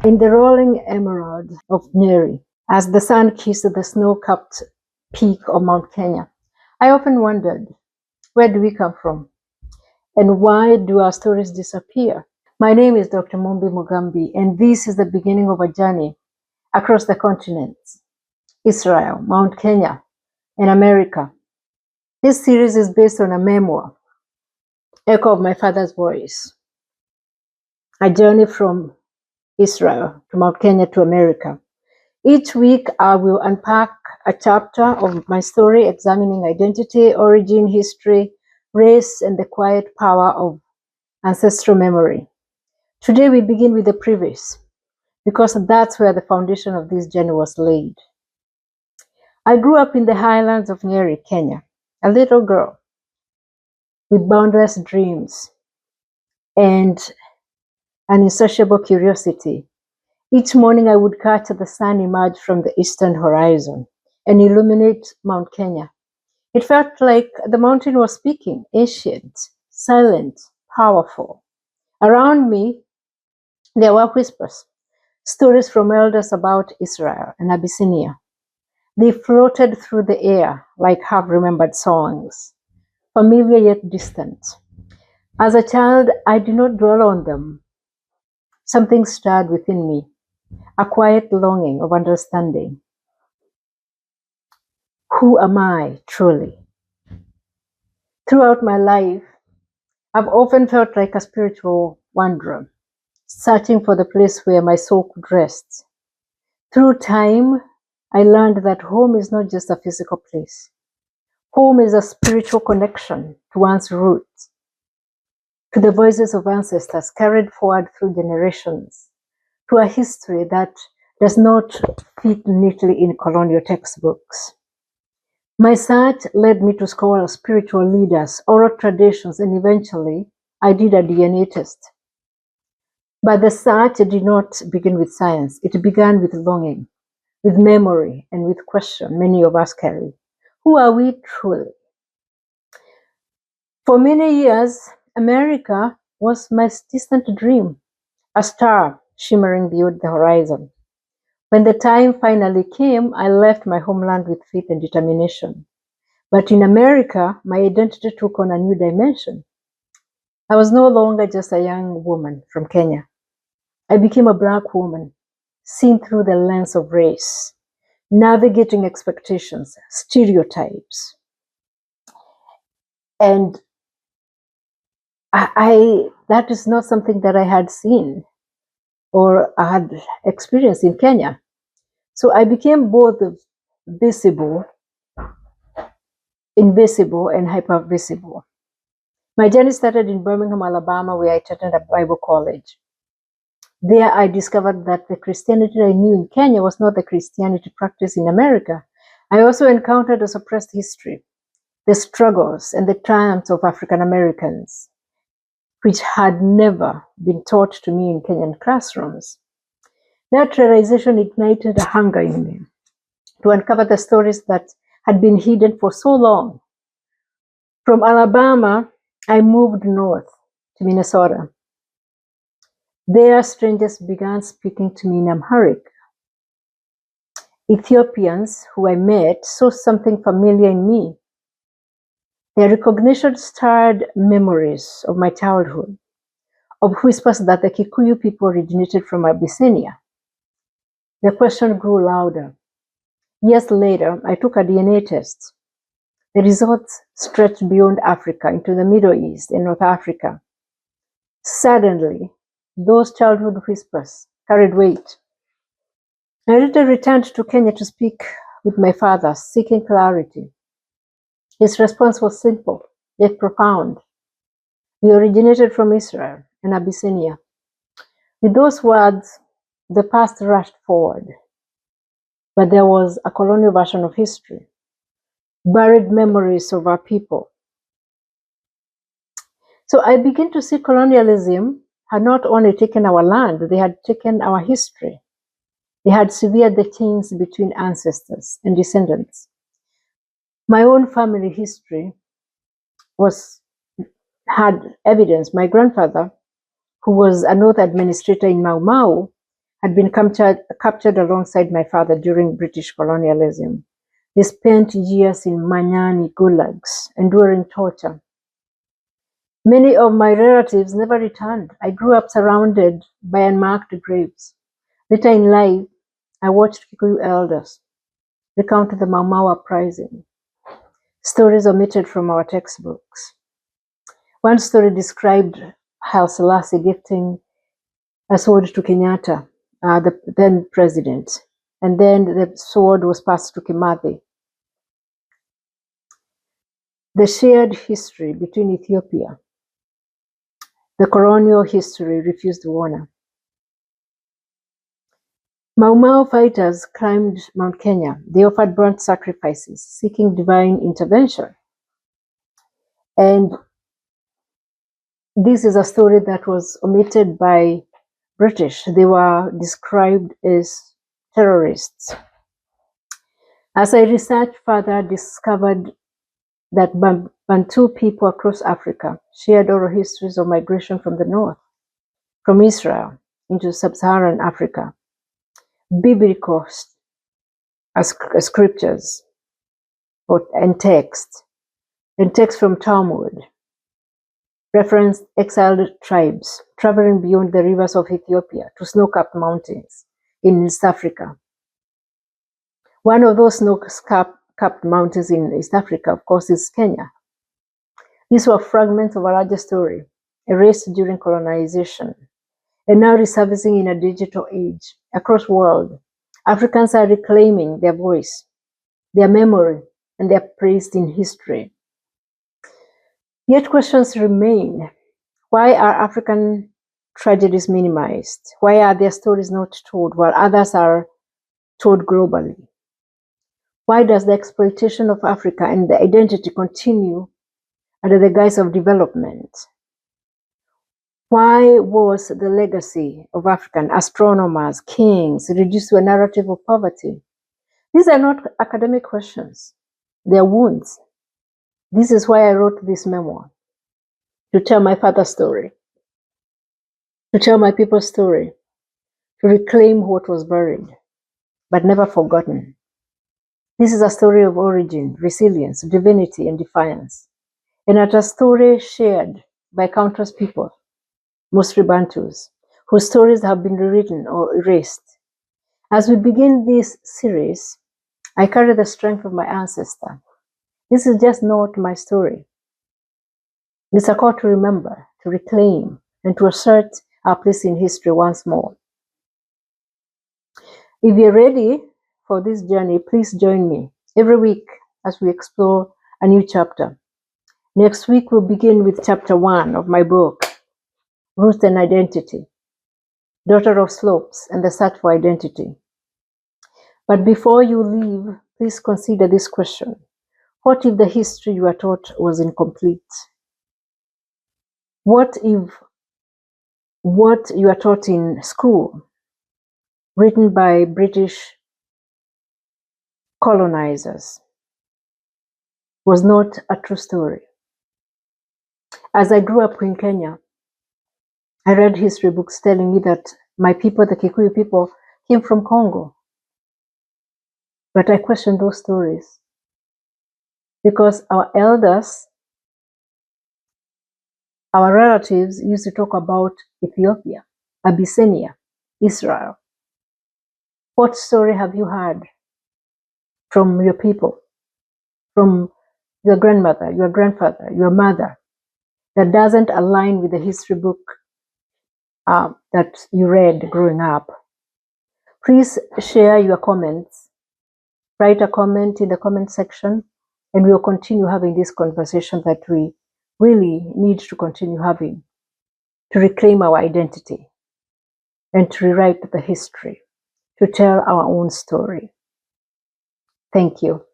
in the rolling emerald of Nyeri, as the sun kissed the snow-capped peak of Mount Kenya, I often wondered, where do we come from? And why do our stories disappear? My name is Dr. Mumbi Mugambi, and this is the beginning of a journey across the continents, Israel, Mount Kenya, and America. This series is based on a memoir, Echo of My Father's Voice, a journey from Israel to Mount Kenya to America. Each week, I will unpack a chapter of my story, examining identity, origin, history, race, and the quiet power of ancestral memory. Today, we begin with the previous, because that's where the foundation of this journey was laid. I grew up in the highlands of Nyeri, Kenya, a little girl with boundless dreams and an insatiable curiosity. Each morning I would catch the sun emerge from the eastern horizon and illuminate Mount Kenya. It felt like the mountain was speaking, ancient, silent, powerful. Around me, there were whispers, stories from elders about Israel and Abyssinia. They floated through the air like half-remembered songs, familiar yet distant. As a child, I did not dwell on them. Something stirred within me, a quiet longing of understanding. Who am I truly? Throughout my life, I've often felt like a spiritual wanderer, searching for the place where my soul could rest. Through time, I learned that home is not just a physical place. Home is a spiritual connection to one's roots, to the voices of ancestors carried forward through generations, to a history that does not fit neatly in colonial textbooks. My search led me to scholars, spiritual leaders, oral traditions, and eventually I did a DNA test. But the search did not begin with science. It began with longing, with memory, and with question many of us carry. Who are we truly? For many years, America was my distant dream, a star shimmering beyond the horizon. When the time finally came, I left my homeland with faith and determination. But in America, my identity took on a new dimension. I was no longer just a young woman from Kenya. I became a Black woman, seen through the lens of race, navigating expectations, stereotypes. And that is not something that I had seen or I had experienced in Kenya. So I became both visible, invisible, and hypervisible. My journey started in Birmingham, Alabama, where I attended a Bible college. There I discovered that the Christianity I knew in Kenya was not the Christianity practiced in America. I also encountered a suppressed history, the struggles and the triumphs of African Americans, which had never been taught to me in Kenyan classrooms. That realization ignited a hunger in me to uncover the stories that had been hidden for so long. From Alabama, I moved north to Minnesota. There, strangers began speaking to me in Amharic. Ethiopians who I met saw something familiar in me. Their recognition stirred memories of my childhood, of whispers that the Kikuyu people originated from Abyssinia. The question grew louder. Years later, I took a DNA test. The results stretched beyond Africa into the Middle East and North Africa. Suddenly, those childhood whispers carried weight. I later returned to Kenya to speak with my father, seeking clarity. His response was simple, yet profound. We originated from Israel and Abyssinia. With those words, the past rushed forward. But there was a colonial version of history, buried memories of our people. So I began to see colonialism had not only taken our land, they had taken our history. They had severed the chains between ancestors and descendants. My own family history had evidence. My grandfather, who was a North administrator in Mau Mau, had been captured alongside my father during British colonialism. They spent years in Manyani gulags, enduring torture. Many of my relatives never returned. I grew up surrounded by unmarked graves. Later in life, I watched Kikuyu elders recount the Mau Mau uprising, stories omitted from our textbooks. One story described Haile Selassie gifting a sword to Kenyatta, the then president, and then the sword was passed to Kimathi. The shared history between Ethiopia, the colonial history refused to honor. Mau Mau fighters climbed Mount Kenya. They offered burnt sacrifices, seeking divine intervention. And this is a story that was omitted by British. They were described as terrorists. As I researched further, I discovered that Bantu people across Africa shared oral histories of migration from the north, from Israel into sub-Saharan Africa, biblical scriptures and text from Talmud referenced exiled tribes traveling beyond the rivers of Ethiopia to snow-capped mountains in East Africa. One of those snow-capped mountains in East Africa, of course, is Kenya. These were fragments of a larger story, erased during colonization, and now resurfacing in a digital age. Across the world, Africans are reclaiming their voice, their memory, and their place in history. Yet questions remain. Why are African tragedies minimized? Why are their stories not told while others are told globally? Why does the exploitation of Africa and the identity continue under the guise of development? Why was the legacy of African astronomers, kings, reduced to a narrative of poverty? These are not academic questions. They are wounds. This is why I wrote this memoir, to tell my father's story, to tell my people's story, to reclaim what was buried, but never forgotten. This is a story of origin, resilience, divinity, and defiance, and a story shared by countless people, mostly Bantus, whose stories have been rewritten or erased. As we begin this series, I carry the strength of my ancestor. This is just not my story. It's a call to remember, to reclaim, and to assert our place in history once more. If you're ready for this journey, please join me every week as we explore a new chapter. Next week, we'll begin with chapter 1 of my book, Roots and Identity, Daughter of Slopes and the Search for Identity. But before you leave, please consider this question. What if the history you are taught was incomplete? What if what you are taught in school, written by British colonizers, was not a true story? As I grew up in Kenya, I read history books telling me that my people, the Kikuyu people, came from Congo. But I questioned those stories because our elders, our relatives used to talk about Ethiopia, Abyssinia, Israel. What story have you heard from your people, from your grandmother, your grandfather, your mother, that doesn't align with the history book that you read growing up? Please share your comments. Write a comment in the comment section, and we'll continue having this conversation that we really need to continue having to reclaim our identity and to rewrite the history, to tell our own story. Thank you.